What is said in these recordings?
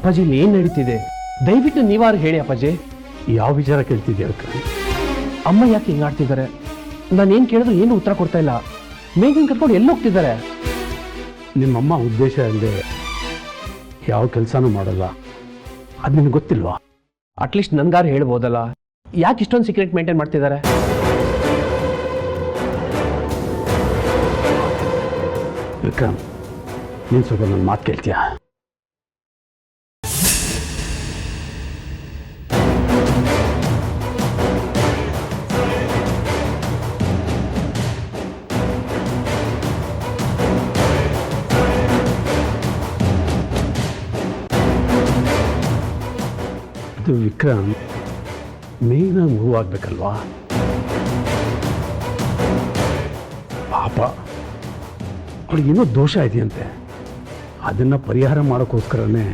ಅಪ್ಪಾಜಿ ಇಲ್ಲಿ ಏನು ನಡೀತಿದೆ? ದಯವಿಟ್ಟು ನೀವಾರು ಹೇಳಿ ಅಪ್ಪಾಜಿ. ಯಾವ ವಿಚಾರ ಕೇಳ್ತಿದ್ಯಾ ವಿಕ್ರಮ್? ಅಮ್ಮ ಯಾಕೆ ಹಿಂಗೆ ಆಡ್ತಿದ್ದಾರೆ? ನಾನೇನು ಕೇಳಿದ್ರು ಏನು ಉತ್ತರ ಕೊಡ್ತಾ ಇಲ್ಲ. ಮೇಘನ್ ಕರ್ಕೊಂಡು ಎಲ್ಲಿ ಹೋಗ್ತಿದ್ದಾರೆ? ನಿಮ್ಮಮ್ಮ ಉದ್ದೇಶ ಇಲ್ಲದೆ ಯಾವ ಕೆಲಸನೂ ಮಾಡಲ್ಲ, ಅದು ನಿನಗೆ ಗೊತ್ತಿಲ್ವಾ? ಅಟ್ಲೀಸ್ಟ್ ನನ್ಗಾರು ಹೇಳ್ಬೋದಲ್ಲ, ಯಾಕೆ ಇಷ್ಟೊಂದು ಸೀಕ್ರೆಟ್ ಮೇಂಟೈನ್ ಮಾಡ್ತಿದ್ದಾರೆ? ವಿಕ್ರಮ್, ನೀನು ಸ್ವಲ್ಪ ನನ್ನ ಮಾತು ಕೇಳ್ತೀಯಾ? ಇದು ವಿಕ್ರಮ್, ಮೇಘನ ಮೂವ್ ಆಗ್ಬೇಕಲ್ವಾ? ಪಾಪ ಅವಳಿಗೇನೋ ದೋಷ ಇದೆಯಂತೆ. ಅದನ್ನು ಪರಿಹಾರ ಮಾಡೋಕ್ಕೋಸ್ಕರನೇ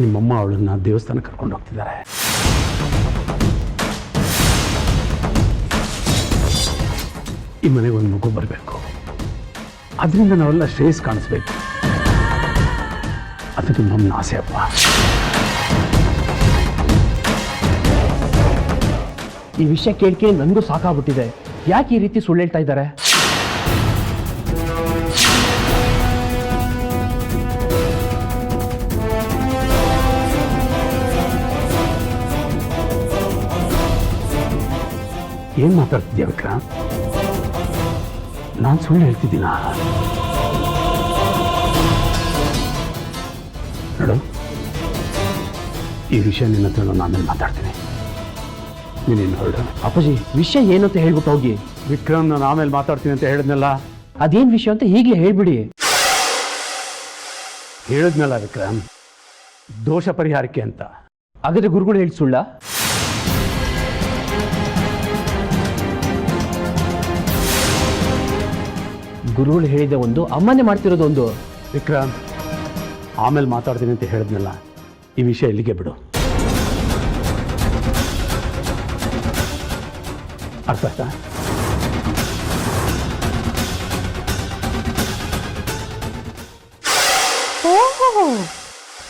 ನಿಮ್ಮಮ್ಮ ಅವಳನ್ನ ದೇವಸ್ಥಾನಕ್ಕೆ ಕರ್ಕೊಂಡು ಹೋಗ್ತಿದ್ದಾರೆ. ಈ ಮನೆಗೆ ಒಂದು ಮಗು ಬರಬೇಕು, ಅದರಿಂದ ನಾವೆಲ್ಲ ಶ್ರೇಯಸ್ ಕಾಣಿಸ್ಬೇಕು. ಅದು ನಿಮ್ಮಮ್ಮನ ಆಸೆ ಅಪ್ಪ. ಈ ವಿಷಯ ಕೇಳಿ ನನಗೂ ಸಾಕಾಗ್ಬಿಟ್ಟಿದೆ. ಯಾಕೆ ಈ ರೀತಿ ಸುಳ್ಳು ಹೇಳ್ತಾ ಇದ್ದಾರೆ? ಏನು ಮಾತಾಡ್ತಿದ್ಯಾ ವಿಕ್ರಮ್? ನಾನು ಸುಳ್ಳು ಹೇಳ್ತಿದ್ದೀನ? ನೋಡು, ಈ ವಿಷಯ ನಿನ್ನ ಹತ್ರ ನಾನು ಆಮೇಲೆ ಮಾತಾಡ್ತೀನಿ. ನೀನೇನು ಹೊರಡು. ಅಪ್ಪಾಜಿ, ವಿಷಯ ಏನು ಅಂತ ಹೇಳ್ಬಿಟ್ಟು ಹೋಗಿ. ವಿಕ್ರಮ್, ನಾನು ಆಮೇಲೆ ಮಾತಾಡ್ತೀನಿ ಅಂತ ಹೇಳಿದ್ನಲ್ಲ. ಅದೇನು ವಿಷಯ ಅಂತ ಈಗಲೇ ಹೇಳ್ಬಿಡಿ. ಹೇಳಿದ್ನಲ್ಲ ವಿಕ್ರಮ್, ದೋಷ ಪರಿಹಾರಕ್ಕೆ ಅಂತ. ಹಾಗಾದ್ರೆ ಗುರುಗಳು ಹೇಳಿ ಸುಳ್ಳ? ಗುರುಗಳು ಹೇಳಿದೆ ಒಂದು, ಅಮ್ಮನೇ ಮಾಡ್ತಿರೋದು ಒಂದು. ವಿಕ್ರಮ್, ಆಮೇಲೆ ಮಾತಾಡ್ತೀನಿ ಅಂತ ಹೇಳಿದ್ನಲ್ಲ, ಈ ವಿಷಯ ಇಲ್ಲಿಗೆ ಬಿಡು. ಅರ್ಥ ಆಯ್ತಾ? ಓಹೋ,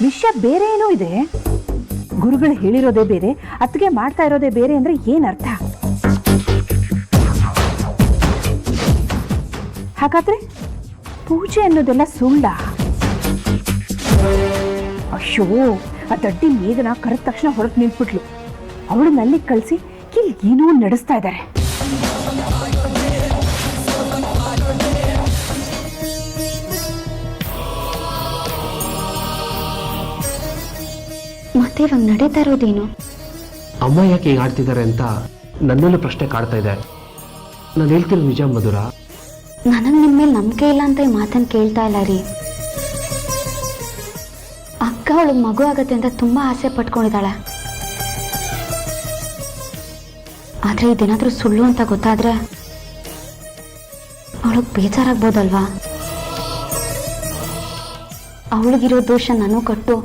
ವಿಷಯ ಬೇರೆ ಏನೋ ಇದೆ. ಗುರುಗಳು ಹೇಳಿರೋದೇ ಬೇರೆ, ಅತ್ತಿಗೆ ಮಾಡ್ತಾ ಇರೋದೇ ಬೇರೆ ಅಂದ್ರೆ ಏನರ್ಥ? ಹಾಗಾದ್ರೆ ಪೂಜೆ ಅನ್ನೋದೆಲ್ಲ ಸುಳ್ಳ? ಅಯ್ಯೋ, ಆ ದಡ್ಡಿ ಮೇಘನ ಕರೆದ ತಕ್ಷಣ ಹೊರಗೆ ನಿಂತ್ಬಿಟ್ಲು. ಅವಳನ್ನ ಅಲ್ಲಿ ಕಳಿಸಿ ಇಲ್ಲಿ ಏನೋ ನಡೆಸ್ತಾ ಇದ್ದಾರೆ. ಮತ್ತೆ ಇವಾಗ ನಡೀತಾ ಇರೋದೇನು? ಅಮ್ಮ ಯಾಕೆ ಹೀಗೆ ಆಡ್ತಿದ್ದಾರೆ ಅಂತ ನನ್ನಲ್ಲೂ ಪ್ರಶ್ನೆ ಕಾಡ್ತಾ ಇದೆ. ನಾನು ಹೇಳ್ತಿರೋದು ನಿಜ ಮಧುರ. ನನಗೆ ನಿಮ್ಮ ಮೇಲೆ ನಂಬಿಕೆ ಇಲ್ಲ ಅಂತ ಈ ಮಾತನ್ನು ಕೇಳ್ತಾ ಇಲ್ಲ ರೀ. ಅಕ್ಕ ಅವಳಿಗೆ ಮಗು ಆಗತ್ತೆ ಅಂತ ತುಂಬ ಆಸೆ ಪಟ್ಕೊಂಡಿದ್ದಾಳೆ. ಆದರೆ ಇದೇನಾದರೂ ಸುಳ್ಳು ಅಂತ ಗೊತ್ತಾದರೆ ಅವಳಿಗೆ ಬೇಜಾರಾಗ್ಬೋದಲ್ವಾ? ಅವಳಿಗಿರೋ ದೋಷ ನನಗೂ ಕೊಟ್ಟು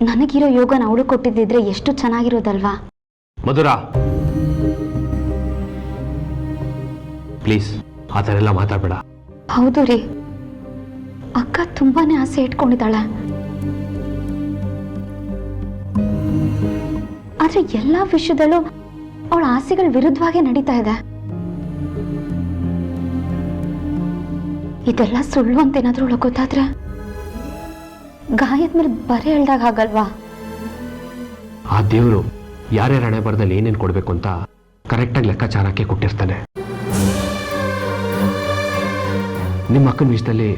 ನನಗಿರೋ ಯೋಗನ ಅವಳು ಕೊಟ್ಟಿದ್ದಿದ್ರೆ ಎಷ್ಟು ಚೆನ್ನಾಗಿರೋದಲ್ವಾ? ಮಧುರ, ಪ್ಲೀಸ್ ಆ ಥರ ಎಲ್ಲ ಮಾತಾಡಬೇಡ. ಹೌದು ರೀ, ಅಕ್ಕ ತುಂಬಾನೇ ಆಸೆ ಇಟ್ಕೊಂಡಿದ್ದಾಳೆ. ಆದ್ರೆ ಎಲ್ಲ ವಿಷಯದಲ್ಲೂ ಅವಳ ಆಸೆಗಳ ವಿರುದ್ಧವಾಗೇ ನಡೀತಾ ಇದೆ. ಇದೆಲ್ಲ ಸುಳ್ಳು ಅಂತ ಏನಾದ್ರೂ ಅವಳು ಗೊತ್ತಾದ್ರೆ ಗಾಯದ ಮೇಲೆ ಬರೆ ಎಳ್ದಾಗ ಆಗಲ್ವಾ? ಆ ದೇವರು ಯಾರ್ಯಾರ ಹಣೆ ಬರದಲ್ಲಿ ಏನೇನು ಕೊಡಬೇಕು ಅಂತ ಕರೆಕ್ಟಾಗಿ ಲೆಕ್ಕಾಚಾರಕ್ಕೆ ಕೊಟ್ಟಿರ್ತಾನೆ. ನಿಮ್ಮ ಅಕ್ಕನ ವಿಷಯದಲ್ಲಿ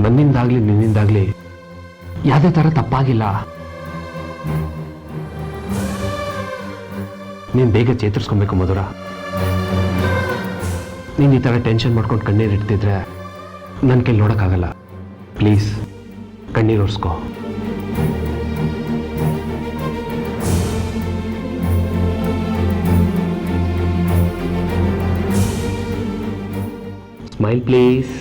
ನನ್ನಿಂದಾಗ್ಲಿ ನಿನ್ನಿಂದಾಗ್ಲಿ ಯಾವುದೇ ಥರ ತಪ್ಪಾಗಿಲ್ಲ. ನೀನು ಬೇಗ ಚೇತರಿಸ್ಕೊಬೇಕು ಮಧುರ. ನೀನು ಈ ಥರ ಟೆನ್ಷನ್ ಮಾಡ್ಕೊಂಡು ಕಣ್ಣೀರು ಇಡ್ತಿದ್ರೆ ನನ್ನ ಕೈಲಿ ನೋಡೋಕ್ಕಾಗಲ್ಲ. ಪ್ಲೀಸ್ ಕಣ್ಣೀರು ಒರೆಸ್ಕೋ. Smile please.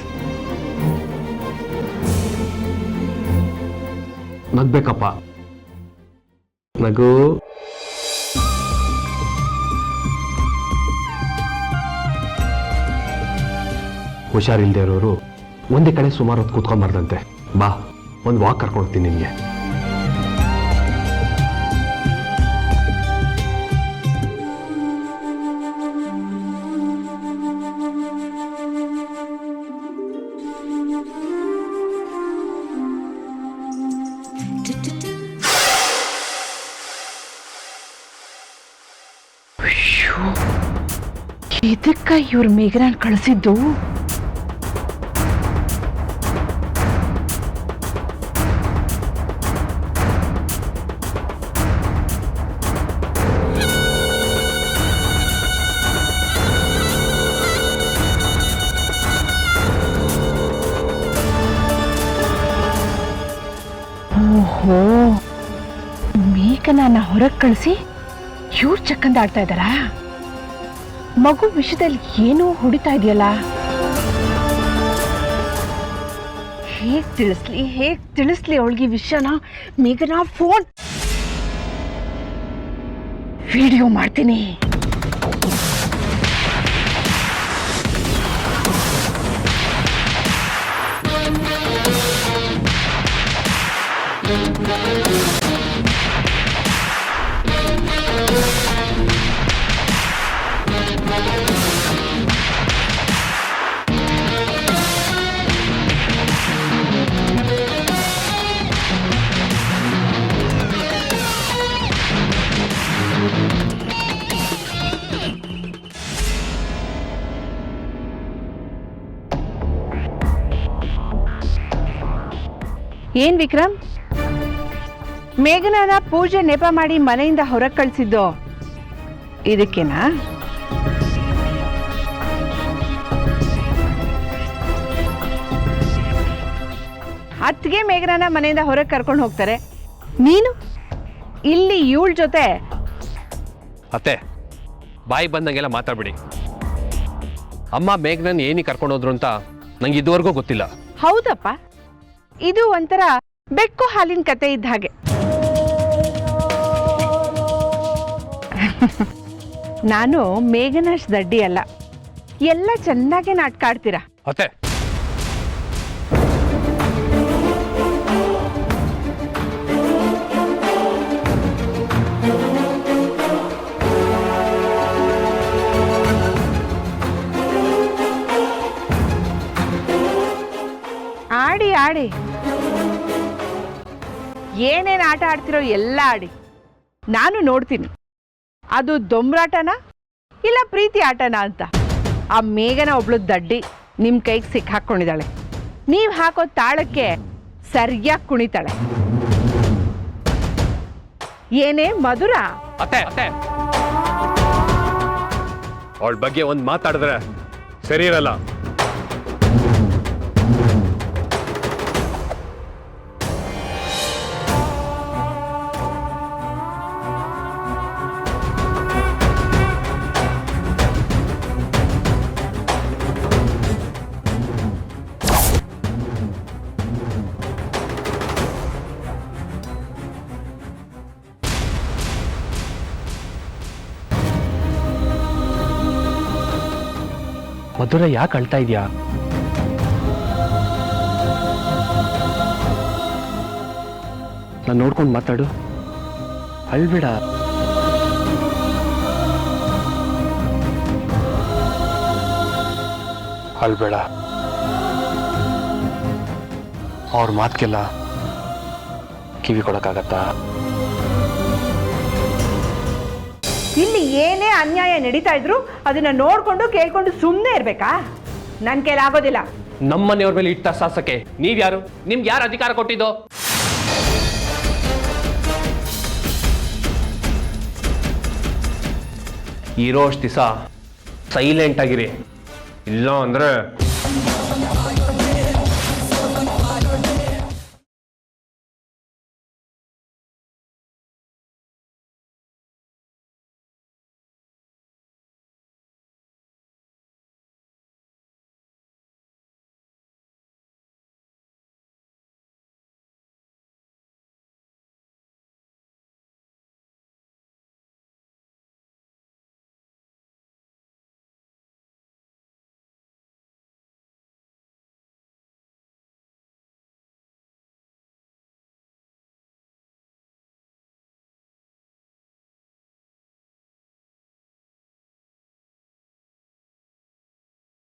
ನಗ್ಬೇಕಪ್ಪ, ನಗು. ಹುಷಾರಿಲ್ದೇ ಇರೋರು ಒಂದೇ ಕಡೆ ಸುಮಾರು ಹೊತ್ತು ಕೂತ್ಕೊಂಬಾರ್ದಂತೆ. ಬಾ, ಒಂದು ವಾಕ್ ಕರ್ಕೊಂಡು ಹೋಗ್ತೀನಿ ನಿಮಗೆ. ಇದಕ್ಕ ಇವ್ರ ಮೇಘನಾನ್ ಕಳಿಸಿದ್ದು? ಓಹೋ, ಮೇಘನಾನ ಹೊರಗೆ ಕಳಿಸಿ ಇವ್ರು ಚಕ್ಕಂದ ಆಡ್ತಾ ಇದ್ದಾರಾ? ಮಗು ವಿಷಯದಲ್ಲಿ ಏನೋ ಹೊಡಿತಾ ಇದೆಯಲ್ಲ. ಹೇಗ್ ತಿಳಿಸ್ಲಿ ಅವಳಿಗೆ ವಿಷಯನ? ಮೇಘನಾ ಫೋನ್ ವಿಡಿಯೋ ಮಾಡ್ತೀನಿ. ಏನ್ ವಿಕ್ರಮ್, ಮೇಘನಾನ ಪೂಜೆ ನೆಪ ಮಾಡಿ ಮನೆಯಿಂದ ಹೊರಗೆ ಕಳಿಸಿದ್ದು ಇದಕ್ಕೇನಾ? ಅತ್ತಿಗೆ ಮೇಘನಾನ ಮನೆಯಿಂದ ಹೊರಗೆ ಕರ್ಕೊಂಡು ಹೋಗ್ತಾರೆ, ನೀನು ಇಲ್ಲಿ ಇವಳ ಜೊತೆ? ಅತ್ತೆ, ಬಾಯಿ ಬಂದಂಗೆಲ್ಲ ಮಾತಾಡ್ಬಿಡಿ. ಅಮ್ಮ ಮೇಘನನ್ ಏನಿ ಕರ್ಕೊಂಡೋದ್ರು ಅಂತ ನಂಗೆ ಇದುವರೆಗೂ ಗೊತ್ತಿಲ್ಲ. ಹೌದಪ್ಪ, ಇದು ಒಂಥರ ಬೆಕ್ಕು ಹಾಲಿನ ಕತೆ ಇದ್ದ ಹಾಗೆ. ನಾನು ಮೇಘನಾಶ್ ದಡ್ಡಿ ಅಲ್ಲ, ಎಲ್ಲ ಚೆನ್ನಾಗೆ ನಾಟಕ ಆಡ್ತೀರಾ. ಅತ್ತೆ, ಆಡಿ ಆಡಿ, ಏನೇನು ಆಟ ಆಡ್ತಿರೋ ಎಲ್ಲ ಆಡಿ, ನಾನು ನೋಡ್ತೀನಿ ಅದು ದೊಂಬ್ರಾಟನ ಇಲ್ಲ ಪ್ರೀತಿ ಆಟನ ಅಂತ. ಆ ಮೇಘನ ಒಬ್ಳು ದಡ್ಡಿ ನಿಮ್ಮ ಕೈಗೆ ಸಿಕ್ಕಾಕೊಂಡಿದ್ದಾಳೆ. ನೀವು ಹಾಕೋ ತಾಳಕ್ಕೆ ಸರಿಯಾಗಿ ಕುಣಿತಾಳೆ. ಏನೇ ಮಧುರ? ಅತ್ತೆ ಅತ್ತೆ, ಅವಳ ಬಗ್ಗೆ ಒಂದು ಮಾತಾಡಿದ್ರೆ ಸರಿ ಇರಲ್ಲ. ಮಧುರ, ಯಾಕೆ ಅಳ್ತಾ ಇದೆಯಾ? ನಾನು ನೋಡ್ಕೊಂಡು ಮಾತಾಡು, ಅಳ್ಬೇಡ. ಅಳ್ಬೇಡ. ಅವ್ರ ಮಾತಿಗೆಲ್ಲ ಕಿವಿ ಕೊಡಕ್ಕಾಗತ್ತಾ? ಇಲ್ಲಿ ಏನೇ ಅನ್ಯಾಯ ನಡೀತಾ ಇದ್ರು ಅದನ್ನ ನೋಡ್ಕೊಂಡು ಕೇಳ್ಕೊಂಡು ಸುಮ್ಮನೆ ಇರ್ಬೇಕಾ? ನನ್ ಕೈಲಾಗೋದಿಲ್ಲ. ನಮ್ಮನೆಯವ್ರ ಮೇಲೆ ಇಟ್ಟ ಶಾಸಕ್ಕೆ ನೀವ್ಯಾರು? ನಿಮ್ಗೆ ಯಾರು ಅಧಿಕಾರ ಕೊಟ್ಟಿದ್ದು? ಇರೋಷ್ಟು ದಿವಸ ಸೈಲೆಂಟ್ ಆಗಿರಿ, ಇಲ್ಲ ಅಂದ್ರೆ